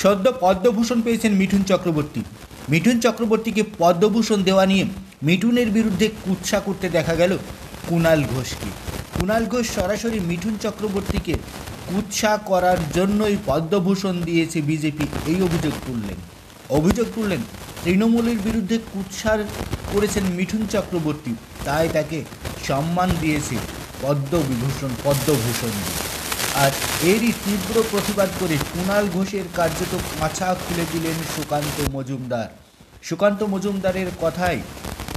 সদ্য পদ্মভূষণ পেয়েছেন মিঠুন চক্রবর্তী। মিঠুন চক্রবর্তীকে পদ্মভূষণ দেওয়া নিয়ে মিঠুনের বিরুদ্ধে কুৎসা করতে দেখা গেল কুণাল ঘোষকে। কুণাল ঘোষ সরাসরি মিঠুন চক্রবর্তীকে কুৎসা করার জন্যই পদ্মভূষণ দিয়েছে বিজেপি, এই অভিযোগ তুললেন তৃণমূলের বিরুদ্ধে কুৎসা করেছেন মিঠুন চক্রবর্তী, তাই তাকে সম্মান দিয়েছে পদ্মভূষণ দিয়ে। আর এরই তীব্র প্রতিবাদ করে কুণাল ঘোষের কার্যত পাছা খুলে দিলেন সুকান্ত মজুমদারের কথায়,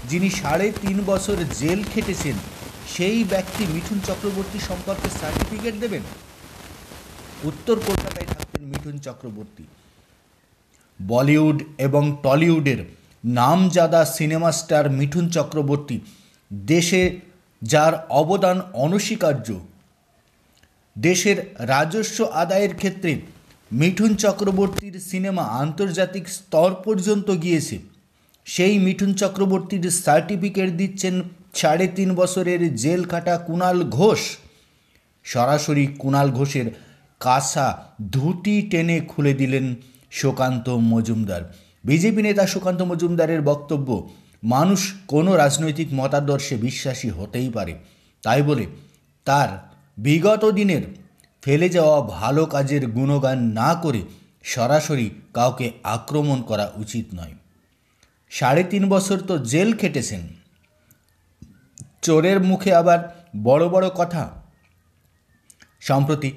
যিনি 3.5 বছর জেল খেটেছেন সেই ব্যক্তি মিঠুন চক্রবর্তী সম্পর্কে সার্টিফিকেট দেবেন? উত্তর কলকাতায় থাকতেন মিঠুন চক্রবর্তী। বলিউড এবং টলিউডের নামজাদা সিনেমা স্টার মিঠুন চক্রবর্তী, দেশে যার অবদান অনস্বীকার্য। দেশের রাজস্ব আদায়ের ক্ষেত্রে মিঠুন চক্রবর্তীর সিনেমা আন্তর্জাতিক স্তর পর্যন্ত গিয়েছে। সেই মিঠুন চক্রবর্তীর সার্টিফিকেট দিচ্ছেন 3.5 বছরের জেল কাটা কুণাল ঘোষ। সরাসরি কুণাল ঘোষের কাঁসা ধুতি টেনে খুলে দিলেন সুকান্ত মজুমদার। বিজেপি নেতা সুকান্ত মজুমদারের বক্তব্য, মানুষ কোনো রাজনৈতিক মতাদর্শে বিশ্বাসী হতেই পারে, তাই বলে তার বিগত দিনের ফেলে যাওয়া ভালো কাজের গুণগান না করে সরাসরি কাউকে আক্রমণ করা উচিত নয়। 3.5 বছর তো জেল খেটেছেন, চোরের মুখে আবার বড় বড় কথা। সম্প্রতি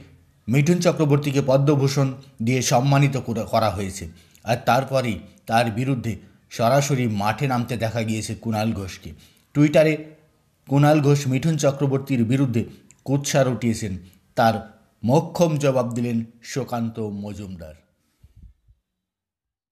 মিঠুন চক্রবর্তীকে পদ্মভূষণ দিয়ে সম্মানিত করা হয়েছে, আর তারপরেই তার বিরুদ্ধে সরাসরি মাঠে নামতে দেখা গিয়েছে কুণাল ঘোষকে। টুইটারে কুণাল ঘোষ মিঠুন চক্রবর্তীর বিরুদ্ধে কুৎসা রটিয়েছেন, তার মোক্ষম জবাব দিলেন সুকান্ত মজুমদার।